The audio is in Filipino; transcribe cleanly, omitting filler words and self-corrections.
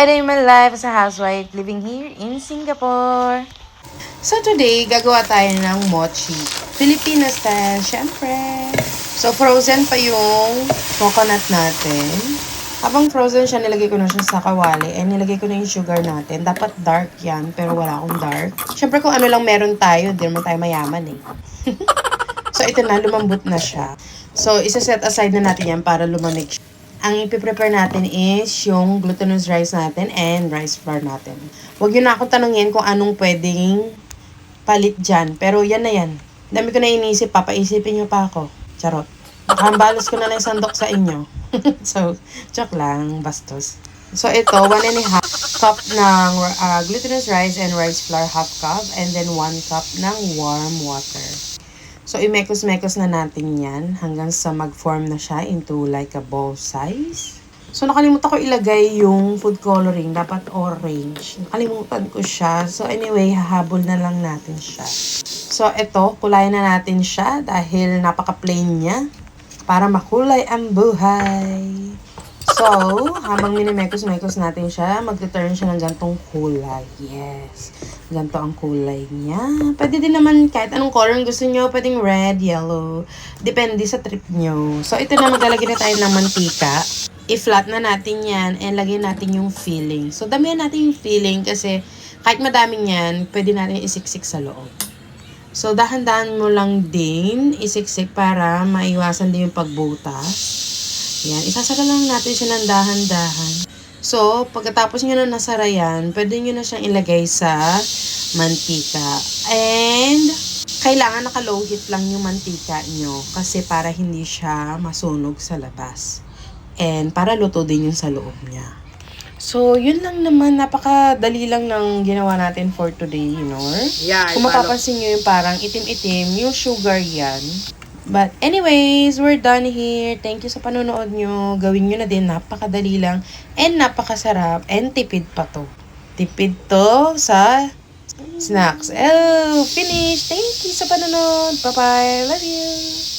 a day in my life as a housewife living here in Singapore. So today, gagawa tayo ng mochi. Filipino style, syempre. So frozen pa yung coconut natin. Habang frozen siya, nilagay ko na siya sa kawali and nilagay ko na yung sugar natin. Dapat dark yan, pero wala akong dark. Syempre kung ano lang meron tayo, hindi naman tayo mayaman eh. So ito na, lumambot na siya. So isa-set aside na natin yan para lumamig siya. Ang ipiprepare natin is yung glutinous rice natin and rice flour natin. Huwag nyo na akong tanungin kung anong pwedeng palit dyan. Pero yan na yan. Dami ko na inisip, papaisipin nyo pa ako. Charot. Nakahambalos ko na lang sandok sa inyo. So, joke lang, bastos. So ito, 1.5 cup ng glutinous rice and rice flour, half cup. And then 1 cup ng warm water. So, imekos-mekos na natin yan hanggang sa mag-form na siya into like a ball size. So, nakalimutan ko ilagay yung food coloring. Dapat orange. Nakalimutan ko siya. So, anyway, hahabol na lang natin siya. So, ito, kulayan na natin siya dahil napaka-plain niya para makulay ang buhay. So, habang minimekos-mekos natin siya, mag-turn siya ng gantong kulay. Yes. Ganto ang kulay niya. Pwede din naman kahit anong color gusto nyo. Pwedeng red, yellow. Depende sa trip nyo. So, ito na maglalagay na tayo ng mantika. I-flat na natin yan and lagay natin yung filling. So, damihan natin yung filling kasi kahit madaming yan, pwede natin isiksik sa loob. So, dahan-dahan mo lang din isiksik para maiwasan din yung pagbutas. Yan. Isasara lang natin siya ng dahan-dahan. So, pagkatapos nyo na nasara yan, pwede nyo na siyang ilagay sa mantika. And, kailangan naka-low heat lang yung mantika nyo kasi para hindi siya masunog sa labas. And, para luto din yung sa loob niya. So, yun lang naman. Napakadali lang ng ginawa natin for today, you know? Yeah, Kung mapapansin nyo yung parang itim-itim, yung sugar yan. But anyways, we're done here. Thank you sa panonood nyo. Gawin nyo na din. Napakadali lang. And napakasarap. And tipid pa to. Tipid to sa snacks. Oh, finish. Thank you sa panonood. Bye-bye. Love you.